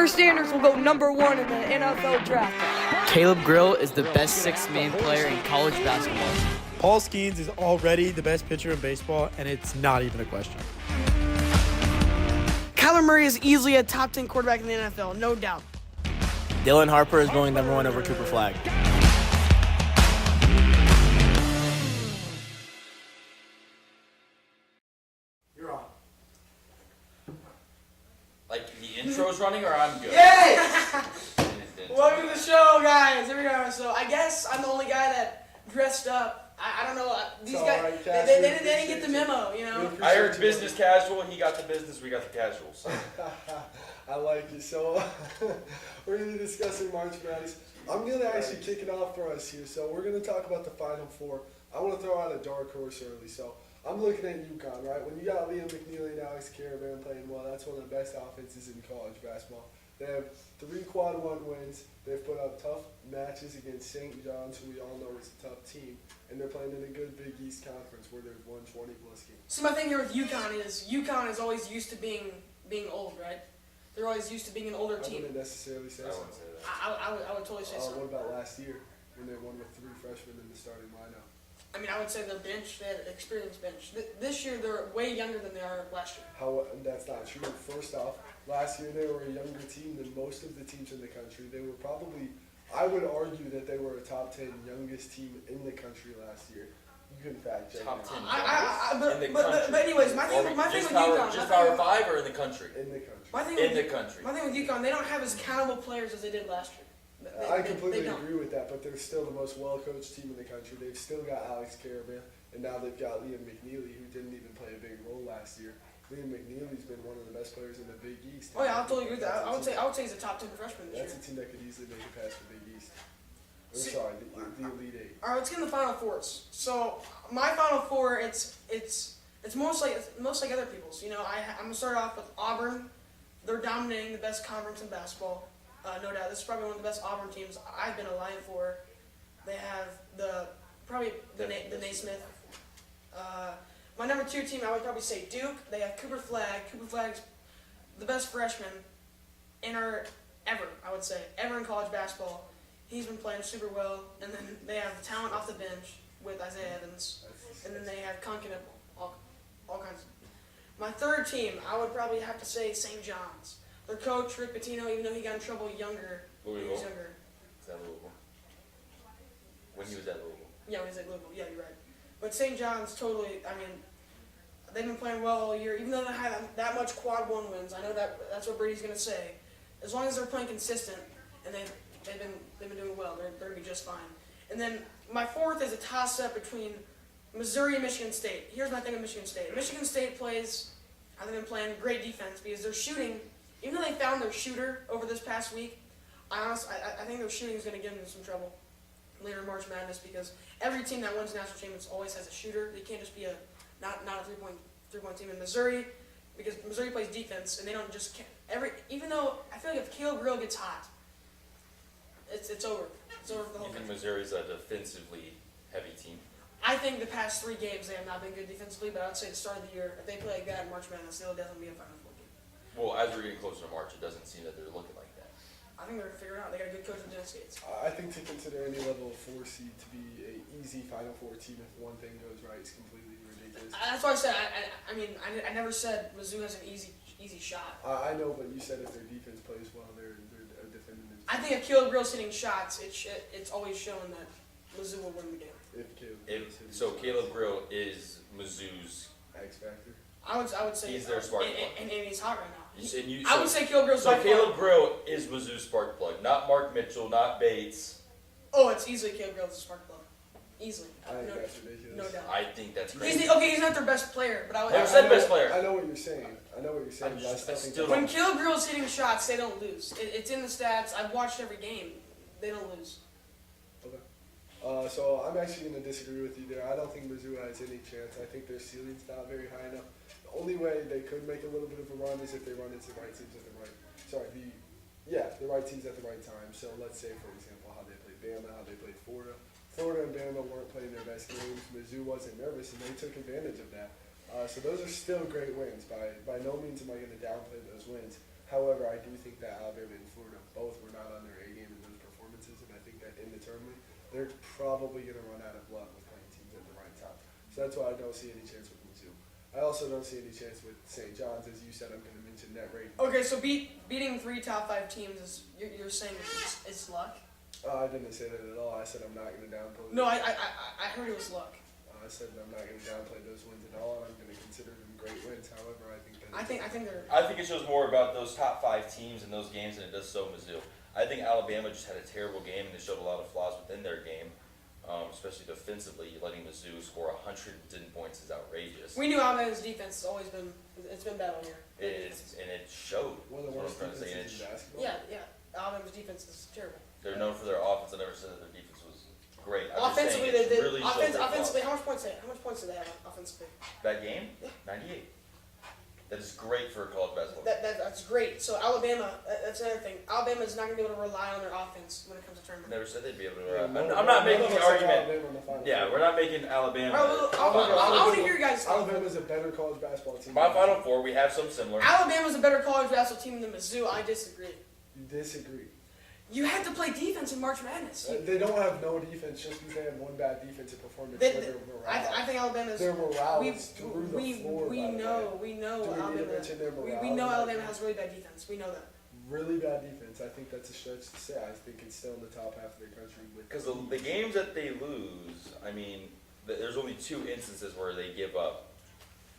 Skylar Sanders will go #1 in the NFL draft. Caleb Grill is the best six-man player in college basketball. Paul Skeens is already the best pitcher in baseball, and it's not even a question. Kyler Murray is easily a top 10 quarterback in the NFL, no doubt. Dylan Harper is going #1 over Cooper Flagg. You're on. Like the intro's running or I'm good? Yes! Welcome to the show, guys. Here we are. So I guess I'm the only guy that dressed up. I don't know. These guys, right, they didn't get the memo, you know? I heard business casual, he got the business, we got the casual. So. I like it. So we're going to be discussing March Madness. I'm going to actually kick it off for us here. So we're going to talk about the Final Four. I want to throw out a dark horse early. So I'm looking at UConn, right? When you got Liam McNeely and Alex Caravan playing well, that's one of the best offenses in college basketball. They have 3 quad one wins. They've put up tough matches against St. John's, who we all know is a tough team. And they're playing in a good Big East conference where there's 120-plus games. So my thing here with UConn is always used to being old, right? They're always used to being an older I team. wouldn't necessarily say I so. wouldn't say that. I would totally say so. What about last year when they won with 3 freshmen in the starting lineup? I mean, I would say their bench, they had an experienced bench. This year, they're way younger than they are last year. That's not true. First off, last year they were a younger team than most of the teams in the country. They were probably, I would argue that they were a top 10 youngest team in the country last year. You can fact check Top that. 10 But in the country. anyways, my thing with just UConn, just Power 5 or in the country? In the country. my thing In the with country. UConn, they don't have as accountable players as they did last year. I completely they don't. agree with that, but they're still the most well-coached team in the country. They've still got Alex Caravan, and now they've got Liam McNeely, who didn't even play a big role last year. Liam McNeely's been one of the best players in the Big East. Oh yeah, I'll totally agree with that. I would say he's a top 10 freshman this That's year. a team that could easily make it past the Big East. See- The Elite Eight. All right, let's get in the Final Fours. So my Final Four, it's most like other people's. You know, I'm gonna start off with Auburn. They're dominating the best conference in basketball, no doubt. This is probably one of the best Auburn teams I've been aligned for. They have the Naismith. My number 2 team, I would probably say Duke. They have Cooper Flagg. Cooper Flagg's the best freshman ever, I would say, ever in college basketball. He's been playing super well. And then they have talent off the bench with Isaiah Evans. And then they have Conkin, all kinds of. My 3rd team, I would probably have to say St. John's. Their coach, Rick Pitino, even though he got in trouble younger, he was Louisville. younger. Is that Louisville? When he was at Louisville. Yeah, when he was at Louisville. Yeah, you're right. But St. John's totally, I mean, they've been playing well all year. Even though they have that much quad one wins, I know that's what Brady's going to say. As long as they're playing consistent and they've been doing well, they're going to be just fine. And then my 4th is a toss-up between Missouri and Michigan State. Here's my thing with Michigan State. Michigan State they've been playing great defense because their shooting, even though they found their shooter over this past week, I think their shooting is going to get them in some trouble later in March Madness because every team that wins national championships always has a shooter. They can't just be not a three-point team in Missouri because Missouri plays defense and they don't just even though I feel like if Caleb Grill gets hot, it's over. It's over for the whole You think country. Missouri's a defensively heavy team? I think the past 3 games they have not been good defensively, but I would say the start of the year, if they play like that in March Madness, they'll definitely be a Final Four team. Well, as we're getting closer to March, it doesn't seem that they're looking like that. I think they're going to figure it out. They got a good coach in Dennis Gates. I think to consider any level of 4 seed to be an easy Final Four team if one thing goes right is completely ridiculous. That's why I said, I never said Mizzou has an easy shot. I know, but you said if their defense plays well, they're a defending. I think if Caleb Grill's hitting shots, it's always shown that Mizzou will win the game. So Caleb Grill is Mizzou's. X factor. I would say He's their spark plug. and he's hot right now. I would say Caleb Grill's So by far. Caleb Grill is Mizzou's spark plug, not Mark Mitchell, not Bates. Oh, it's easily Caleb Grill's spark plug. Easily. I think that's ridiculous. No doubt. I think that's crazy. He's not their best player, but I would. Never said best player. I know what you're saying. But I still When Caleb Grill's hitting shots, they don't lose. It's in the stats. I've watched every game. They don't lose. Okay. So I'm actually going to disagree with you there. I don't think Mizzou has any chance. I think their ceiling's not very high enough. The only way they could make a little bit of a run is if they run into the right teams at the right. The right teams at the right time. So let's say, for example, how they played Bama, how they played Florida. Florida and Bama weren't playing their best games. Mizzou wasn't nervous, and they took advantage of that. So those are still great wins. By no means am I going to downplay those wins. However, I do think that Alabama and Florida both were not on their A game in those performances, and I think that in the tournament, they're probably going to run out of luck with playing teams at the right time. So that's why I don't see any chance with Mizzou. I also don't see any chance with St. John's. As you said, I'm going to mention net rating. Okay, so beating 3 top 5 teams is you're saying it's luck? I didn't say that at all. I said I'm not going to downplay. No, I heard it was luck. I said I'm not going to downplay those wins at all, and I'm going to consider them great wins. However, I think that I think they're. I think it shows more about those top 5 teams in those games than it does so Mizzou. I think Alabama just had a terrible game and it showed a lot of flaws within their game, especially defensively. Letting Mizzou score 110 points is outrageous. We knew Alabama's defense has always been bad all year. And it showed. one of the That's worst what I'm trying to say. defenses in basketball. Yeah. Alabama's defense is terrible. They're known for their offense. I never said that their defense was great. I'm just Offensively, saying they it really showed their offensively, flaws. how much points did they have offensively? That game, Yeah. 98. That is great for a college basketball. That's great. So Alabama, that's another thing. Alabama is not going to be able to rely on their offense when it comes to tournament. Never said they'd be able to. Yeah, I'm not making the argument. Alabama in the Final Yeah, Four. we're not making Alabama. I want to hear you guys. Alabama's a better college basketball team. My Final Four, we have some similar. Alabama's a better college basketball team than Mizzou. I disagree. You disagree. You had to play defense in March Madness. They don't have no defense just because they had one bad defensive performance. They- for their morale. I think Alabama's. Their morale We is through the floor. we by the way. know Do we need to Alabama. mention their morale? We know Alabama has really bad defense. We know that. Really bad defense. I think that's a stretch to say. I think it's still in the top half of their country. Because the games that they lose, I mean, there's only 2 instances where they give up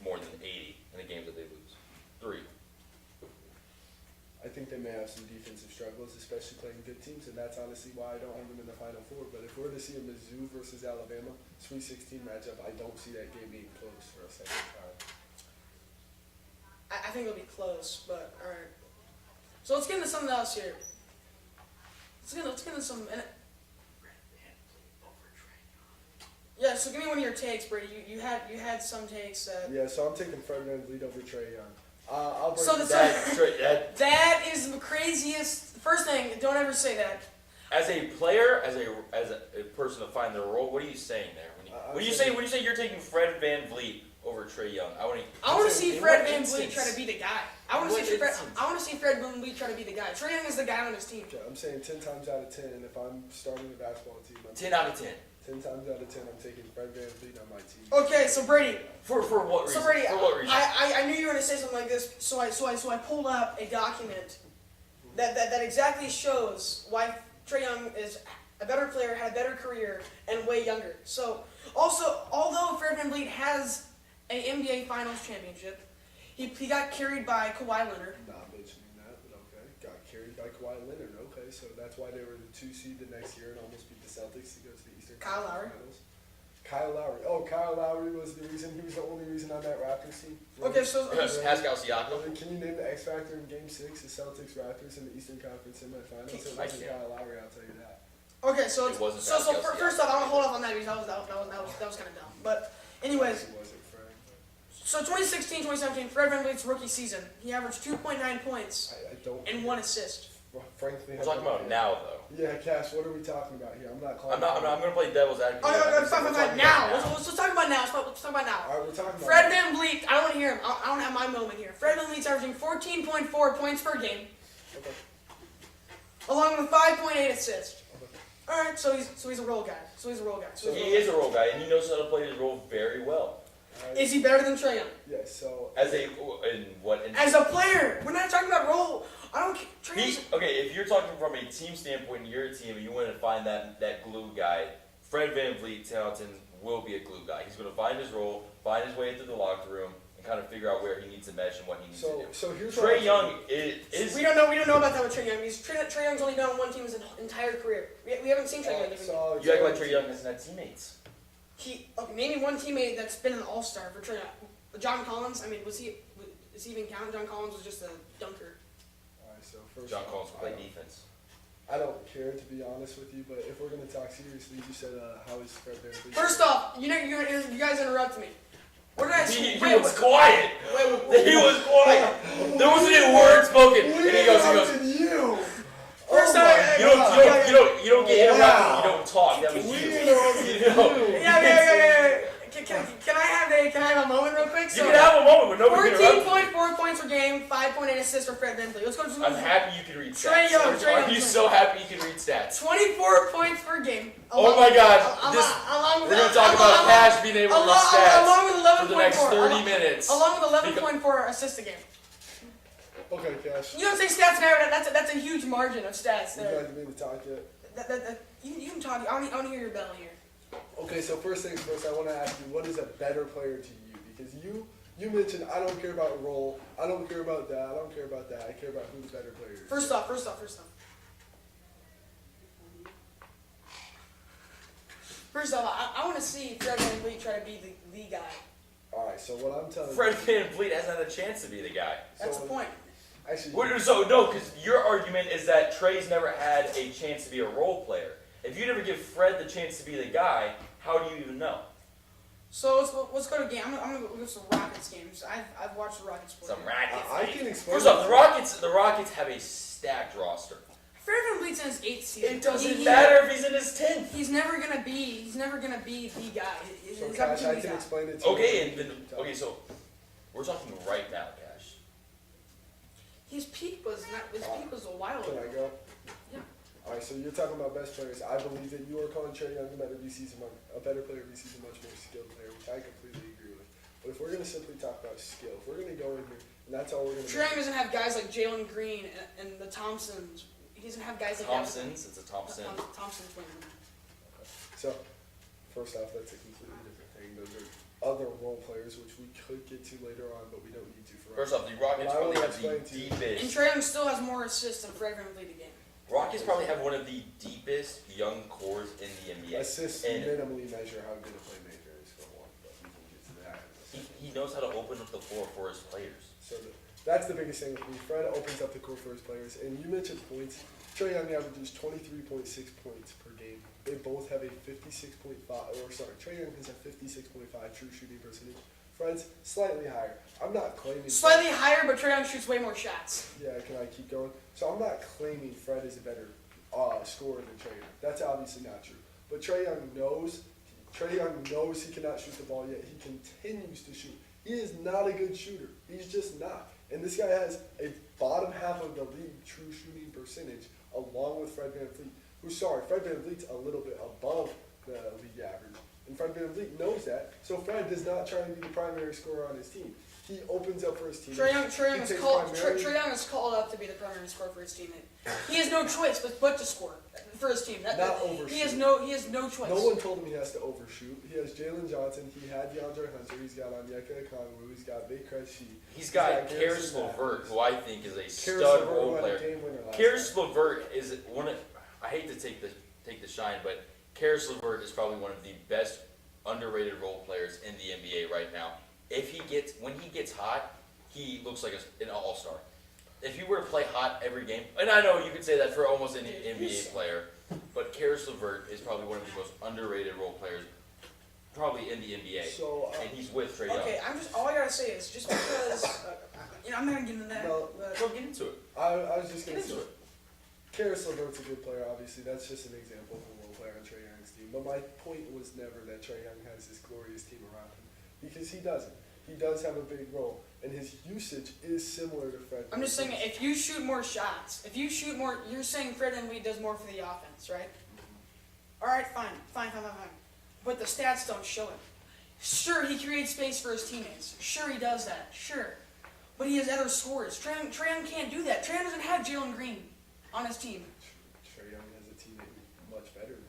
more than 80 in the games that they lose. 3. I think they may have some defensive struggles, especially playing good teams, and that's honestly why I don't have them in the Final Four. But if we're to see a Mizzou versus Alabama Sweet 16 matchup, I don't see that game being close for a second time. I think it'll be close, but all right. So let's get into something else here. Let's get into some. Yeah, so give me one of your takes, Brady. You had some takes that. Yeah, so I'm taking Fred VanVleet over Trae Young. I'll break So it the down. that is the craziest. First thing, don't ever say that. As a player, as a person to find their role, what are you saying there? When you say you're taking Fred VanVleet over Trae Young, I want to see in Fred what VanVleet instance? try to be the guy. I want to see Fred VanVleet try to be the guy. Trae Young is the guy on his team. Okay, I'm saying 10 times out of 10, and if I'm starting a basketball team, 10 out of 10. 10 times out of 10, I'm taking Fred VanVleet on my team. Okay, so Brady. For what reason? So Brady, for what reason? I knew you were gonna say something like this, so I pulled up a document that exactly shows why Trae Young is a better player, had a better career, and way younger. So also, although Fred VanVleet has an NBA Finals championship, he got carried by Kawhi Leonard. Not mentioning that, but okay. Got carried by Kawhi Leonard. Okay, so that's why they were the 2 seed the next year and almost beat the Celtics to go to the Eastern Kyle Conference Lowry. Finals. Kyle Lowry. Oh, Kyle Lowry was the reason. He was the only reason on that Raptors team. Okay, so Pascal Siakam. Can you name the X factor in Game 6? The Celtics Raptors in the Eastern Conference semifinals. It I wasn't can't. Kyle Lowry. I'll tell you that. okay, so It wasn't so Pascal first off, I'm gonna hold off on that because that was kind of dumb. But anyways, It wasn't Fred. so 2016-2017, Fred VanVleet's rookie season, he averaged 2.9 points I don't. and 1 assist. Frankly, We're talking about now, though. Yeah, Cash. What are we talking about here? I'm not calling. I'm going to play devil's advocate. Okay, fine, We're talking now. about Let's talk about now. Let's talk about now. All right, we're talking about. Fred VanVleet, I don't want to hear him. I don't have my moment here. Fred VanVleet's averaging 14.4 points per game, Okay. along with 5.8 assists. All right, so he's a role guy. So he's a role guy. So He is a role guy, and he knows how to play his role very well. Is he better than Trae Young? Yes. So. As a in what? In, As a player, we're not talking about role. I don't care. Trae Young's- okay, if you're talking from a team standpoint, and you're a team, and you want to find that glue guy, Fred VanVleet, Talenton will be a glue guy. He's going to find his role, find his way into the locker room, and kind of figure out where he needs to mesh and what he needs to do. So here's Trae Young is We don't know about that with Trae Young. Trae Young's only been on one team his entire career. We haven't seen Trae Young even. you act like Trae Young hasn't had teammates. Name me one teammate that's been an all-star for Trae Young. John Collins. I mean, is he even counting? John Collins was just a dunker. All right. So first. John off, Collins will play defense. I don't care to be honest with you, but if we're gonna talk seriously, you said how is Fred VanVleet? First off, you guys interrupted me. What did I say? He was quiet. He was quiet. There wasn't a word spoken. And he goes. You. First Oh off, my You God. don't get interrupted. Wow. You don't talk. That was We you. interrupted You know. you. yeah. Can I have a a moment real quick? You can have a moment, but nobody can interrupt you. 14.4 points per game, 5.8 assists for Fred VanVleet. Let's go to I'm happy you can read Trae stats. Young, Are you so happy you can read stats? 24 points per game. Oh my God! Along with We're gonna talk about Cash being able to read stats along with 11.4 for the next 30 minutes. Along with 11.4 assists a game. Okay, Cash. You don't say stats now. That's a huge margin of stats You there. guys need to talk yet? You can talk. I want to hear your bell here. Okay, so first things first, I want to ask you, what is a better player to you? Because you mentioned, I don't care about role, I don't care about that, I don't care about that, I care about who the better player is. First off. I want to see Fred VanVleet try to be the guy. Alright, so what I'm telling Fred you... VanVleet hasn't had a chance to be the guy. That's the point. Actually, So no, because your argument is that Trey's never had a chance to be a role player. If you never give Fred the chance to be the guy, how do you even know? So let's go to game. I'm gonna go with some Rockets games. I've watched the Rockets play. Some Rockets. I can explain... First off, the Rockets have a stacked roster. Fred VanVleet's in his 8th season. It doesn't matter if he's in his 10th. He's never gonna be the guy. So His Cash, I opportunity's can out. explain it to you. Okay, so we're talking right now, Cash. His peak was a while Can ago. I go? Yeah. Alright, so you're talking about best players. I believe that you are calling Trae Young a better player this season, much more skilled player, which I completely agree with. But if we're going to simply talk about skill, if we're going to go in here, and that's all we're going to Trae Young doesn't have guys like Jalen Green and the Thompsons. He doesn't have guys like Thompson's, it's a Thompson. Thompson's winning. So, first off, that's a completely different thing. Those are other role players, which we could get to later on, but we don't need to for First right off, the Rockets Well, I probably will have explain the to you. And deepest. Trae Young still has more assists than Fred VanVleet a game. Rockets probably have one of the deepest young cores in the NBA. Assists And minimally measure how good a playmaker is for one, but we can get to that. he knows how to open up the floor for his players. So that's the biggest thing with me. Fred opens up the court for his players. And you mentioned points. Trae Young averages 23.6 points per game. They both have a 56.5, Trae Young has a 56.5 true shooting percentage. Fred's slightly higher. I'm not claiming... Slightly higher, but Trae Young shoots way more shots. Yeah, can I keep going? So I'm not claiming Fred is a better scorer than Trae Young. That's obviously not true. But Trae Young knows he cannot shoot the ball yet. He continues to shoot. He is not a good shooter. He's just not. And this guy has a bottom half of the league true shooting percentage, along with Fred VanVleet, Fred VanVleet's a little bit above the league average. And Fred VanVleet knows that, so Fred does not try to be the primary scorer on his team. He opens up for his team. Trae Young He takes Trae primarily- Young is called up to be the primary scorer for his team. He has no choice but to score for his team. Not overshoot. He has no choice. No one told him he has to overshoot. He has Jalen Johnson. He had DeAndre Hunter. He's got Onyeka Okongwu. He's got Big Crutchy. He's got Karis Garrison LeVert, Matthews. who I think is a Karis stud LeVert role won a player. game winner last Karis night. LeVert is one of, I hate to take the shine, but Karis LeVert is probably one of the best underrated role players in the NBA right now. When he gets hot, he looks like an all-star. If he were to play hot every game, and I know you could say that for almost any NBA player, but Karis LeVert is probably one of the most underrated role players probably in the NBA. So, and he's with Trae Young. Okay, all I gotta say is just because I'm not gonna get into that. No. but- Go get into it. I was just Get going to into say, it. Karis LeVert's a good player, obviously. That's just an example of a role player on Trae Young's team. But my point was never that Trae Young has this glorious team around him, because he doesn't. He does have a big role, and his usage is similar to Fred. I'm just saying, if you shoot more shots, you're saying Fred VanVleet does more for the offense, right? All right, fine. But the stats don't show it. Sure, he creates space for his teammates. Sure, he does that. Sure. But he has other scorers. Trae Young can't do that. Trae Young doesn't have Jalen Green on his team. Trae Young has a teammate much better than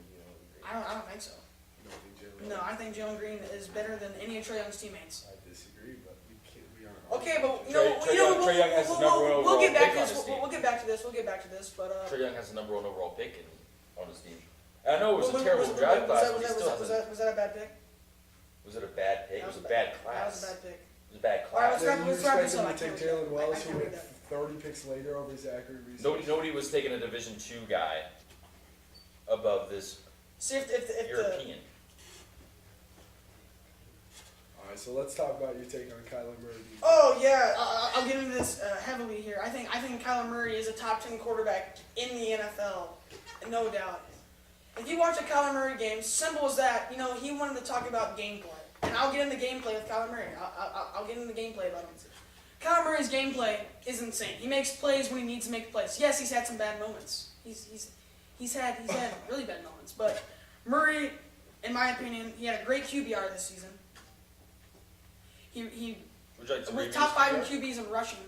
I don't think so. You don't think Jalen? No, I think Jalen Green is better than any of Trae Young's teammates. I disagree, but we aren't. Okay, but Trae Young has the number one we'll get overall back to pick on this. his team. We'll get back to this. We'll get back to this. But Trae Young has the number one overall pick on his team. And I know it was a terrible draft class, but he still has a... Was that a bad pick? Was it a bad pick? It That was a bad That class. was a bad pick. It was a bad All right, class. Then you let's wrap expect this him up. to take I can't Jalen read Wells, that. I who can't went read 30 picks later over Zachary Reese. Nobody was taking a Division II guy above this See if the European. All right, so let's talk about your take on Kyler Murray. Oh yeah, I'll get into this heavily here. I think Kyler Murray is a top 10 quarterback in the NFL, no doubt. If you watch a Kyler Murray game, simple as that, he wanted to talk about gameplay. and I'll get in the gameplay with Kyler Murray. I'll get in the gameplay about him. Kyler Murray's gameplay is insane. He makes plays when he needs to make plays. Yes, he's had some bad moments. He's had really bad moments. But Murray, in my opinion, he had a great QBR this season. He Would you like to was read top these 5 in together? QBs in rushing.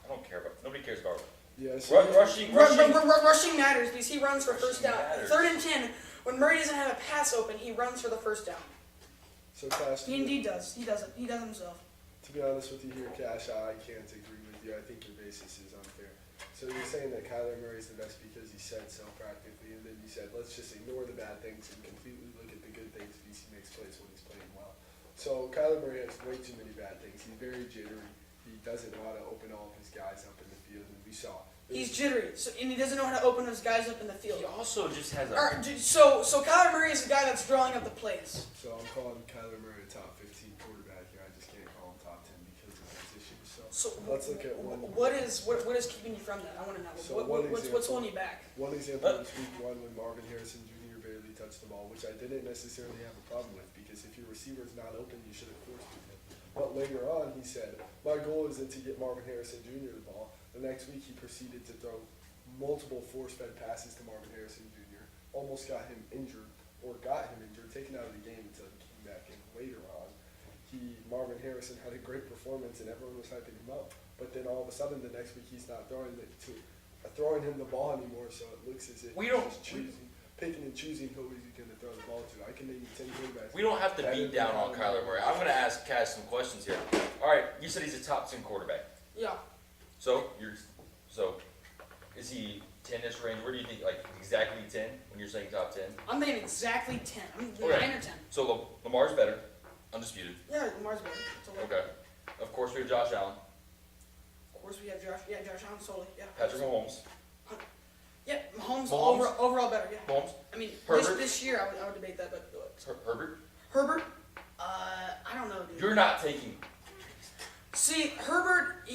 I don't care about. Nobody cares about Yeah, so rushing. Rushing matters because he runs for first Rushing down. matters. 3rd and 10, when Murray doesn't have a pass open, he runs for the first down. So Cash, He indeed does. He does it. He does himself. to be honest with you here, Cash, I can't agree with you. I think your basis is unfair. So you're saying that Kyler Murray's the best because he said so practically, and then you said let's just ignore the bad things and completely look at the good things because he makes plays when he's playing well. So Kyler Murray has way too many bad things. He's very jittery. He doesn't know how to open all of his guys up in the field, and we saw. He's jittery, and he doesn't know how to open his guys up in the field. He also just has a. So Kyler Murray is the guy that's drawing up the plays. So I'm calling Kyler Murray a top 15 quarterback here. I just can't call him top 10 because of his issues. So let's look at one. What is keeping you from that? I want to know. So What's holding you back? One example was week 1 when Marvin Harrison Jr. barely touched the ball, which I didn't necessarily have a problem with because if your receiver's not open, you should have forced him. But later on, he said, my goal isn't to get Marvin Harrison Jr. the ball. The next week, he proceeded to throw multiple force-fed passes to Marvin Harrison Jr., almost got him injured, taken out of the game until he came back in later on. Marvin Harrison had a great performance and everyone was hyping him up. But then all of a sudden, the next week, he's not throwing him the ball anymore, so it looks as if he's picking and choosing who he's going to throw the ball to. I can name 10 quarterbacks. We don't have to beat down on Kyler Murray. I'm going to ask Cash some questions here. All right, you said he's a top 10 quarterback. Yeah. So is he 10ish range? Where do you think, like exactly 10 when you're saying top 10? I'm thinking exactly 10. I'm Okay. 9 or 10. So Lamar's better, undisputed. Yeah, Lamar's better. Totally. Okay. Of course we have Josh Allen, Of course, we have Josh. Yeah, Josh Allen, totally. Yeah. Patrick Mahomes. Yeah, Mahomes, Mahomes? overall better. Yeah. Mahomes, I mean, Herbert? this year I would debate that, but Herbert. Herbert, I don't know, dude. You're not taking. See, Herbert,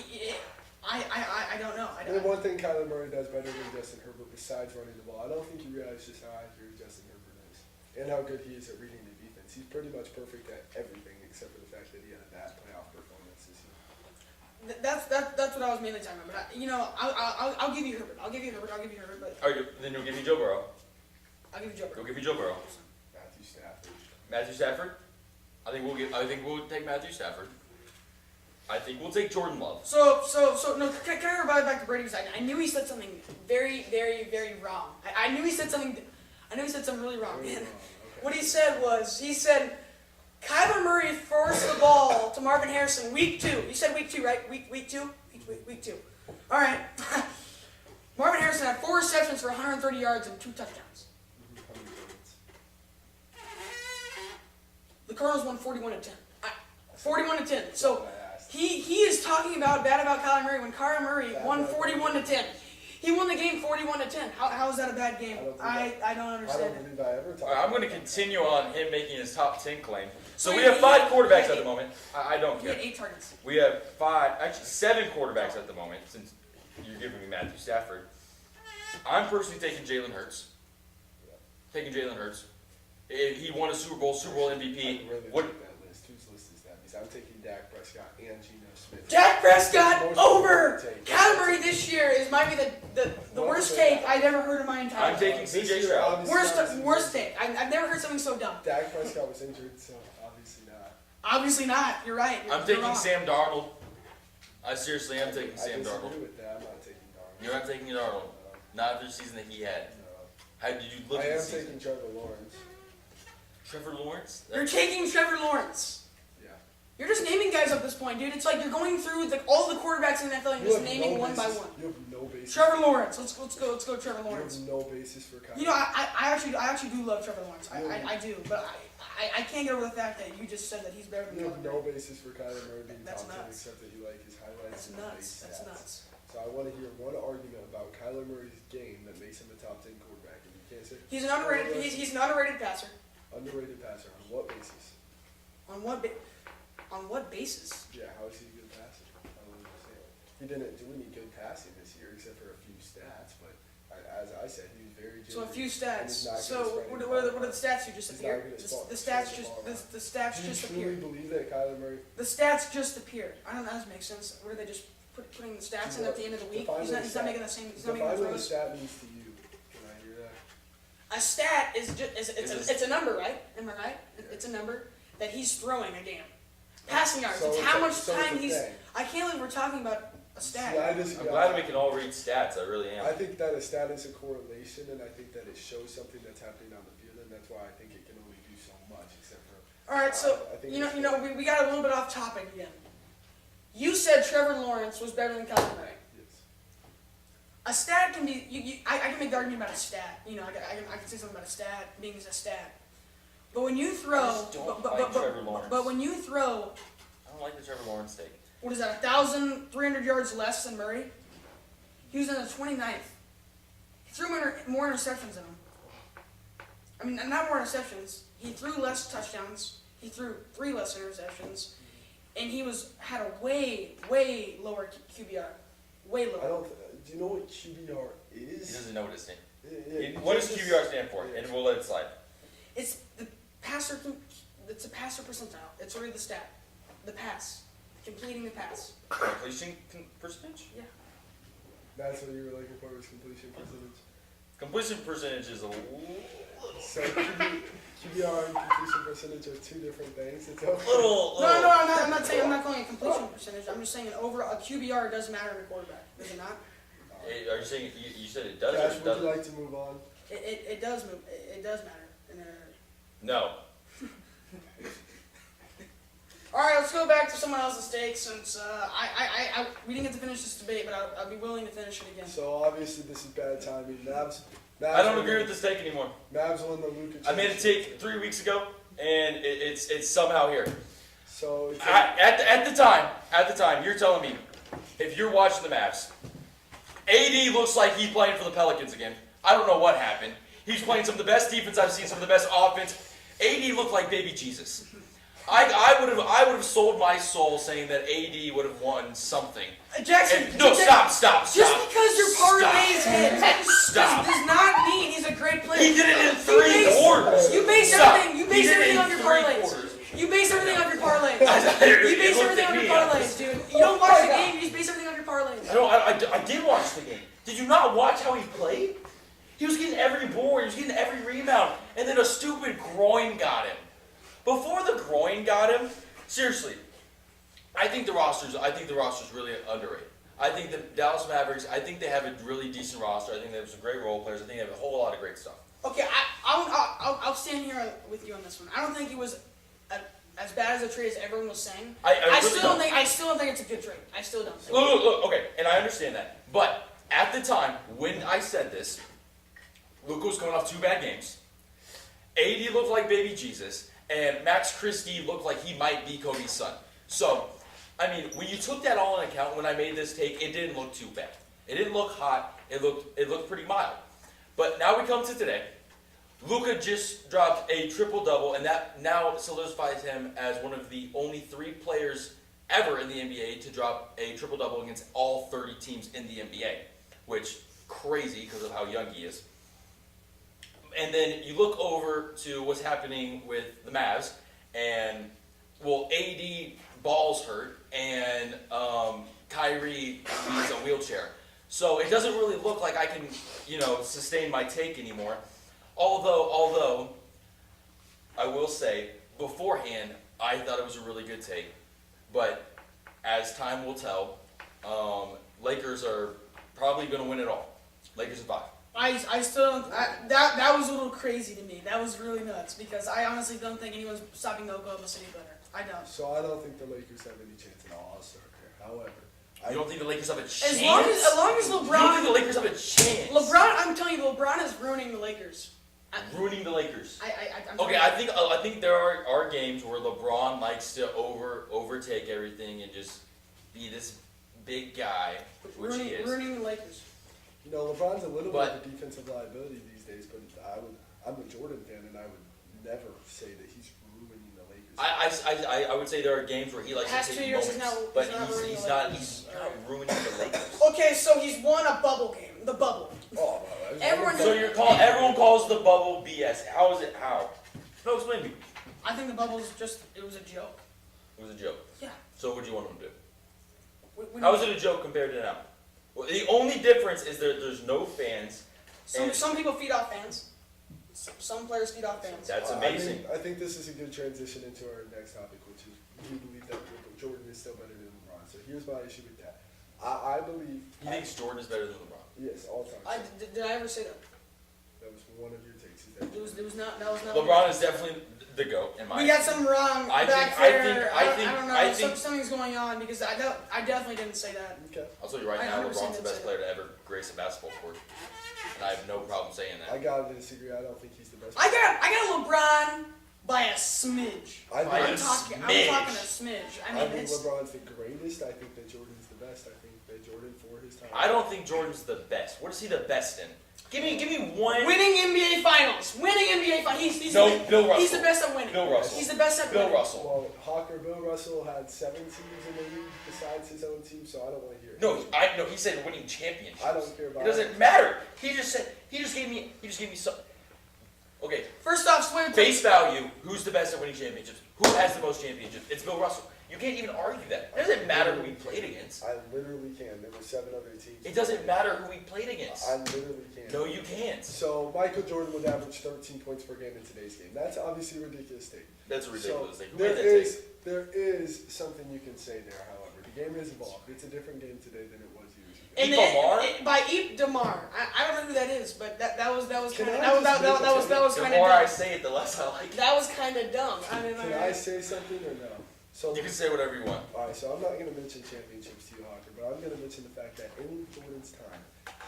I don't know. And then one thing Kyler Murray does better than Justin Herbert besides running the ball, I don't think you realize just how accurate Justin Herbert is and how good he is at reading the defense. He's pretty much perfect at everything except for the fact that he had a bad playoff performance this year. That's what I was mainly talking about. But I'll give you Herbert. But All right, then you'll give me Joe Burrow. I'll give you Joe You'll Burrow. give me Joe Burrow. Matthew Stafford. Matthew Stafford. I think we'll take Matthew Stafford. I think we'll take Jordan Love. So no. Can I revive back to Brady? Because I knew he said something very, very, very wrong. I knew he said something really wrong. Okay. What he said was, Kyler Murray forced the ball to Marvin Harrison week 2. You said week 2, right? Week 2? Week 2. All right. Marvin Harrison had 4 receptions for 130 yards and 2 touchdowns. The Cardinals won 41-10. 41-10. So he is talking bad about Kyler Murray when Kyler Murray won 41-10. He won the game 41-10. How is that a bad game? I don't I don't understand it. believe I ever talked All right, I'm going to about continue on him making his top 10 claim. So So we he- have 5 he- quarterbacks he- at the moment. I don't He had care. 8 targets. We have 7 quarterbacks at the moment, since you're giving me Matthew Stafford. I'm personally taking Jalen Hurts. He won a Super Bowl MVP. I really What? like that list. Whose list is that? Because I'm taking Dak Prescott and Geno Smith. Dak Prescott Most over important take. Kyler Murray this year might be the worst take I've ever heard in my entire I'm life. taking This CJ year, Stroud. obviously, Worst take. I've never heard something so dumb. Dak Prescott was injured, so obviously not. Obviously not. You're right. I'm You're taking wrong. Sam Darnold. I seriously am taking Sam I disagree Darnold. with that. I'm not taking Darnold. You're not taking Darnold. Not after the season that he had. No. How did you look I at am the season? taking Trevor Lawrence. Trevor Lawrence? You're taking Trevor Lawrence. Yeah. You're just naming guys at this point, dude. It's like you're going through all the quarterbacks in the NFL and You just have naming no one by basis- one. You have no basis. Trevor Lawrence. Let's go Trevor You Lawrence. have no basis for Kyler. You know, I actually do love Trevor Lawrence. I do, but I can't get over the fact that you just said that he's better than You have Kyler no Murray. basis for Kyler Murray being That's top 10 nuts. except that you like his highlights That's and his nuts. base That's stats. nuts. So I want to hear one argument about Kyler Murray's game that makes him a top 10 quarterback. And you can't say He's an underrated. He's an underrated passer. underrated passer. On what basis? On what basis? Yeah, how is he a good passer? I don't understand. He didn't do any good passing this year except for a few stats, but As I said, he was very So a jittery, few and he's stats. not So gonna spread what the are the ball around. stats you just He's not appeared? gonna The spread stats the just ball around. the stats Do you just truly appeared. believe that Kyler Murray? The stats just appeared. I don't know. That doesn't make sense. What are they just putting the stats in at the end of the week? Define He's what not. a He's not stat- making the same. He's not making Define the what a throws. stat means to you. Can I hear that? A stat is just Is it's a number, right? Am I right? It's a number that he's throwing a game. Passing yards. So it's it's how a- much so it's time a he's. thing. I can't believe we're talking about a stat. See, I disagree. I'm glad we can all read stats. I really am. I think that a stat is a correlation, and I think that it shows something that's happening on the field, and that's why I think it can only do so much, except for. All right, so I think you it's know we got a little bit off topic again. You said Trevor Lawrence was better than Kyler Murray. Yes. A stat can be. I can make the argument about a stat. You know, I can say something about a stat being a stat. But when you throw, I just don't like Trevor Lawrence. but when you throw, I don't like the Trevor Lawrence take. what is that? 1,300 yards less than Murray. He was in the 29th. He threw more interceptions than him. I mean, not more interceptions. He threw less touchdowns. He threw 3 less interceptions, and he had a way lower QBR. Way lower. I don't. Do you know what QBR He is? doesn't know what it's name. Yeah, What does just- QBR stand for? Yeah. And we'll let it slide. It's the passer. It's a passer percentile. It's already the stat. The pass, completing the pass. Completion percentage? Yeah. That's what you were looking for, was completion percentage. Completion percentage is a So QBR and completion percentage are two different things. It's okay. little. No, I'm not saying I'm not calling it completion percentage. I'm just saying overall a QBR does matter in a quarterback. Does it not? Are you saying you said it does or Cash, it would doesn't? you like to move on? It does move. It does matter. No. All right, let's go back to someone else's take since we didn't get to finish this debate, but I'll be willing to finish it again. So obviously this is bad timing. Mavs I don't won agree the- with this take anymore. Mavs won the Luka. I made a take 3 weeks ago, and it's somehow here. So it's At the time, you're telling me, if you're watching the Mavs, AD looks like he's playing for the Pelicans again. I don't know what happened. He's playing some of the best defense I've seen, some of the best offense. AD looked like baby Jesus. I would have sold my soul saying that AD would have won something. Jackson, No, stop. Just because your parlays hit Stop. does not mean he's a great player. He did it in You 3 base- quarters. You base Stop. everything. You He base did it everything in on your 3 parlays. quarters. You base everything on your parlays. It You base looked everything at on your me. parlays, dude. You don't watch the game. You just base everything on your parlays. No, I did watch the game. Did you not watch how he played? He was getting every board, he was getting every rebound, and then a stupid groin got him. Before the groin got him, seriously, I think the roster's really underrated. I think the Dallas Mavericks, I think they have a really decent roster. I think they have some great role players. I think they have a whole lot of great stuff. Okay, I'll stand here with you on this one. I don't think it was as bad as a trade as everyone was saying. I really still don't think. I still don't think it's a good trade. I still don't. Look, okay, and I understand that. But at the time, when I said this, Luka was coming off 2 bad games. AD looked like baby Jesus, and Max Christie looked like he might be Kobe's son. So, I mean, when you took that all into account, when I made this take, it didn't look too bad. It didn't look hot. It looked pretty mild. But now we come to today. Luka just dropped a triple-double, and that now solidifies him as one of the only 3 players ever in the NBA to drop a triple-double against all 30 teams in the NBA, which crazy because of how young he is. And then you look over to what's happening with the Mavs, and, well, AD Ball's hurt, and Kyrie needs a wheelchair. So it doesn't really look like I can, sustain my take anymore. Although, I will say, beforehand, I thought it was a really good take. But as time will tell, Lakers are probably going to win it all. Lakers are 5. I still don't. That was a little crazy to me. That was really nuts because I honestly don't think anyone's stopping the Oklahoma City Thunder. I don't. So I don't think the Lakers have any chance at all. I'll start there. However, You don't think the Lakers have a chance? As long as You don't think LeBron, the Lakers have a chance? I'm telling you, LeBron is ruining the Lakers. Ruining the Lakers. I'm Okay, I think there are games where LeBron likes to overtake everything and just be this big guy, which he is. ruining the Lakers. LeBron's a little But- bit of a defensive liability these days, but I'm a Jordan fan, and I would never say that he's ruining the Lakers. I would say there are games where he likes Past to 2 take years, moments, he's but not ruining he's the not Lakers. ruining the Lakers. Okay, so he's won a bubble game. The bubble. Oh, my Everyone- So everyone calls the bubble BS. How is it? How? No, explain to me. I think the bubble's it was a joke. It was a joke. Yeah. So what do you want them to do? We How is it a joke compared to now? Well, the only difference is there's no fans. and Some people feed off fans. Some players feed off fans. That's amazing. I think this is a good transition into our next topic, which is do you believe that Jordan is still better than LeBron? So here's my issue with that. I believe. He thinks Jordan is better than LeBron. Yes, all time. Did I ever say that? That was one of your takes. Is that It was not. That was not. LeBron is definitely the GOAT in my We got opinion. something wrong I back think- there. I don't know. I think- Something's going on because I definitely didn't say that. Okay. I'll tell you right I now, 100% LeBron's the best say player to ever grace a basketball court. And I have no problem saying I that. gotta disagree. I don't think he's the best. I got LeBron by a smidge. I By think, a I'm smidge. talking a smidge. I I mean, think it's LeBron's the greatest. I think that Jordan's the best. I think that Jordan for his time. I don't think Jordan's the best. What is he the best in? Give me one. winning NBA Finals. Winning NBA Finals. He's No, the, Bill Russell. He's the best at winning. Bill Russell. He's the best at Bill winning. Russell. Well, Hawker, Bill Russell had 7 teams in the league besides his own team, so I don't want to hear it. No, he said winning championships. I don't care about It doesn't matter. He just gave me some. Okay, First off, Swift. face value. Who's the best at winning championships? Who has the most championships? It's Bill Russell. You can't even argue that. It doesn't matter who he played against. I literally can. There were 7 other teams. It doesn't matter who he played against. I literally can. No, you can't. So Michael Jordan would average 13 points per game in today's game. That's obviously a ridiculous take. That's a ridiculous So thing. Who there made that is there is something you can say there. However, the game has evolved. It's a different game today than it was years ago. And Eep Damar? by Eep Damar. I don't know who that is, but that was Can kind I of just make a that was The kind of more I dumb. say it, the less I like it. That was kind of dumb. I mean, Can I say something or no? So You can say whatever you want. all right. So I'm not going to mention championships to you, Hawker, but I'm going to mention the fact that in Jordan's time,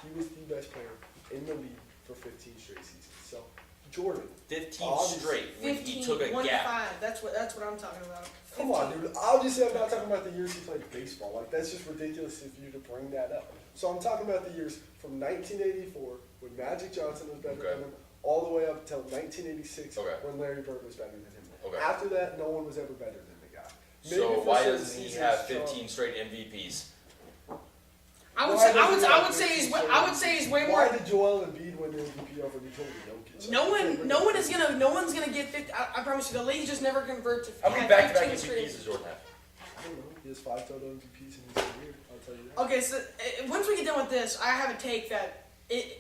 he was the best player in the league for 15 straight seasons. So Jordan, 15 Obviously. straight when he took a 1 to gap. 5. That's what I'm talking about. come on, dude. Obviously, I'm not talking about the years he played baseball. Like that's just ridiculous of you to bring that up. So I'm talking about the years from 1984 when Magic Johnson was better Okay. than him, all the way up until 1986 Okay. when Larry Bird was better than him. Okay. After that, no one was ever better than the guy. Maybe So for why certain doesn't he seasons, have Charles- 15 straight MVPs? I would Why say doesn't he have I would say he's way Why more. did Joel Embiid win the MVP over Nikola Jokic? No one's gonna get 50. I promise you, the league just never convert to. How many have back-to-back 15 straight. MVPs does Jordan have? I don't know. He has 5 total MVPs in his career. I'll tell you that. Okay, so once we get done with this, I have a take that I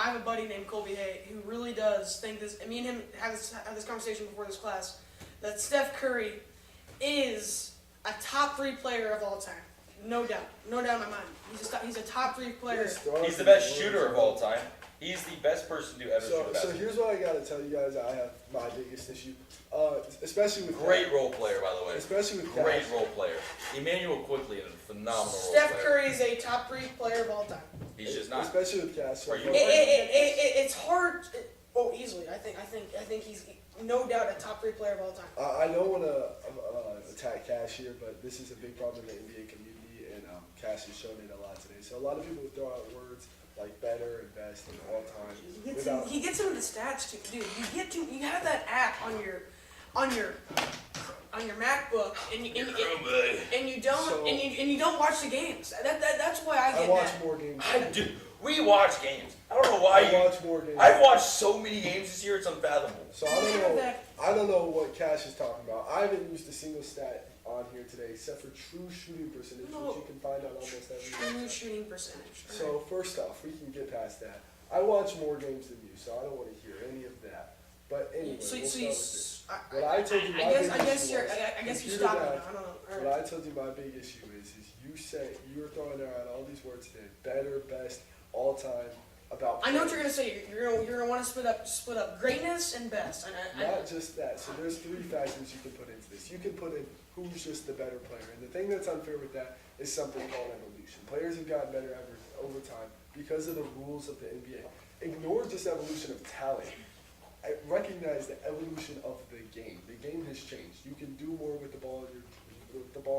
have a buddy named Colby Hay who really does think this. Me and him had this conversation before this class that Steph Curry is a top 3 player of all time, no doubt in my mind. He's a top 3 player. Yes, throw He's out the the best boards. shooter of all time. He's the best person to ever shoot a So basketball. here's what I gotta tell you guys. I have my biggest issue, especially with Great role player, by the way. especially with Great Cash. role player. Emmanuel Quickly, a phenomenal role Steph player. Curry is a top 3 player of all time. He's just not. Especially with Cash. So Are you- It's hard. Easily. I think he's no doubt a top 3 player of all time. I don't want to attack Cash here, but this is a big problem in the NBA community, and Cash has shown it a lot today. So a lot of people throw out words like better and best and all time. He gets into the stats too, dude. You have that app on your MacBook, and you don't watch the games. That's why I I get watch mad. more games. Dude, we watch games. I don't know why I you. watch more games. I've watched so many games this year, it's unfathomable. So I don't know what Cash is talking about. I haven't used a single stat on here today except for true shooting percentage, No. which you can find on almost every True website. shooting percentage. So first off, we can get past that. I watch more games than you, so I don't want to hear any of that. But anyway, So we'll you, start with this. What I told you, my I big guess issue you're. was I guess you're computer stopping. math. Now. I don't know. All What right. I told you my big issue is you're throwing around all these words today, better, best, all time, about. I know what players. you're gonna say. You're gonna want to split up greatness and best. And Not just that. So there's 3 factors you can put into this. You can put in who's just the better player, and the thing that's unfair with that is something called evolution. Players have gotten better over time because of the rules of the NBA. Ignore just evolution of talent. I recognize the evolution of the game. The game has changed. You can do more with the ball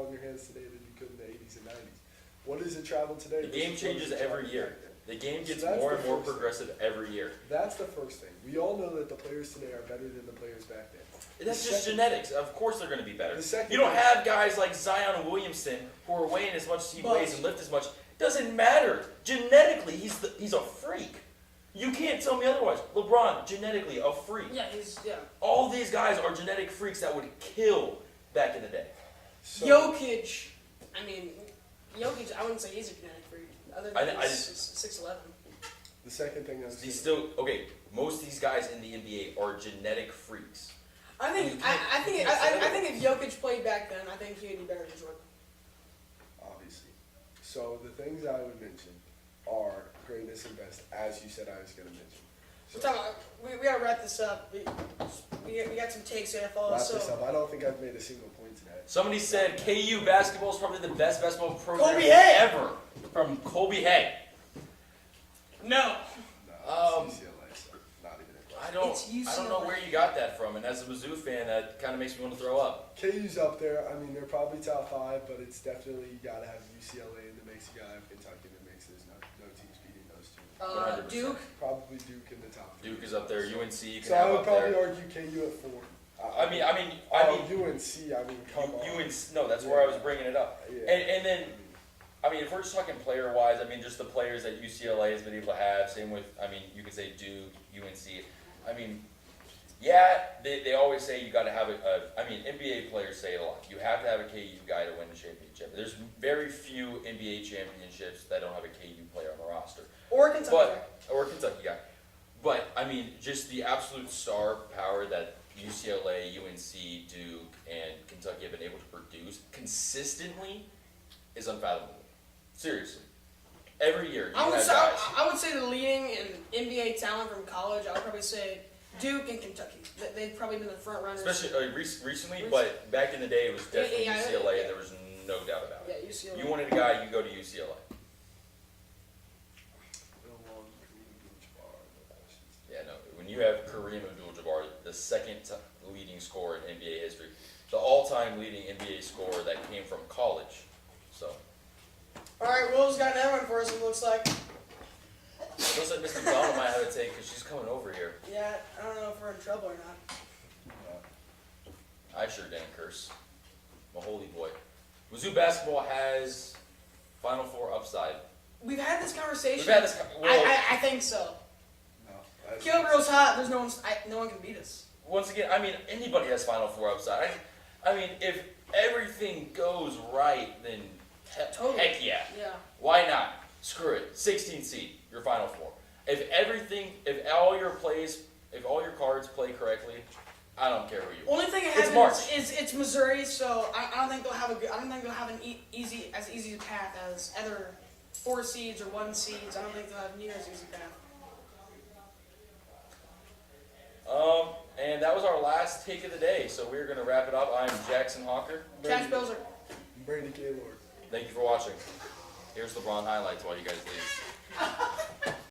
in your hands today than you could in the 80s and 90s. What does it travel today? The game changes every year. The game gets So that's more the and more first thing. progressive every year. That's the first thing. We all know that the players today are better than the players back then. That's The just second- genetics. Of course they're going to be better. The second You don't thing- have guys like Zion Williamson who are weighing as much as he But- weighs and lift as much. Doesn't matter. Genetically, he's a freak. You can't tell me otherwise. LeBron, genetically a freak. Yeah, All these guys are genetic freaks that would kill back in the day. So, Jokic. I mean, Jokic. I wouldn't say he's a genetic freak. Other than I he's just- 6'11". the second thing is He's still okay. Most of these guys in the NBA are genetic freaks. I think You I, can't- I think you I, can't I, I say think if Jokic played back then, I think he'd be better than Jordan. obviously. So the things I would mention are greatness and best, as you said I was going to mention. We're talking about, we gotta wrap this up. We got some takes here to follow. Wrap So this up. I don't think I've made a single point today. Somebody said KU basketball is probably the best basketball program Colby Hay. ever. From Colby Hay. no, No, it's UCLA, so not even a question. It's I don't know UCLA. where you got that from, and as a Mizzou fan, that kind of makes me want to throw up. KU's up there. I mean, they're probably top 5, but it's definitely you got to have UCLA in the mix. You got to have Kentucky in the mix. There's no teams beating those two. 100%. Duke. Probably Duke in the top 3. Duke is up there. UNC you can So I have would up probably there. argue KU at 4. I mean, UNC. I mean, come on. UNC. No, that's where I was bringing it up. Yeah. And then, I mean, if we're just talking player wise, I mean, just the players that UCLA has been able to have. Same with, I mean, you could say Duke, UNC. I mean, yeah, they always say you got to have I mean, NBA players say it a lot. You have to have a KU guy to win the championship. There's very few NBA championships that don't have a KU player on the roster. Or Kentucky. Or a Kentucky guy. But, I mean, just the absolute star power that UCLA, UNC, Duke, and Kentucky have been able to produce consistently is unfathomable. Seriously. Every year, you I would have say guys. I would say the leading in NBA talent from college. I would probably say Duke and Kentucky. They've probably been the front runners. Especially recently, but back in the day, it was definitely Yeah, UCLA, yeah. and there was no doubt about Yeah, it. UCLA. You wanted a guy, you go to UCLA. Yeah, no. When you have Kareem Abdul-Jabbar, the second leading scorer in NBA history, the all-time leading NBA scorer that came from college. So, All right, Will's got another one for us. It looks like. looks like Miss McDonald might have a take because she's coming over here. Yeah, I don't know if we're in trouble or not. I sure didn't curse. I'm a holy boy. Mizzou basketball has Final Four upside. We've had this conversation. We've had this. Well, I think so. No. Kilgrove's hot. There's no one can beat us. once again, I mean, anybody has Final Four upside. I mean, if everything goes right, then Totally. heck yeah. Yeah. Why not? Screw it. 16 seed, your Final Four. If all your cards play correctly, I don't care who you are. Only thing it It's has March. is it's Missouri, so I don't think they'll have an easy path as other 4 seeds or 1 seeds. I don't think they'll have near as easy path. And that was our last take of the day, so we're going to wrap it up. I'm Jackson Hawker. Cash Belzer. Brady Gaylord. Thank you for watching. Here's LeBron highlights while you guys leave.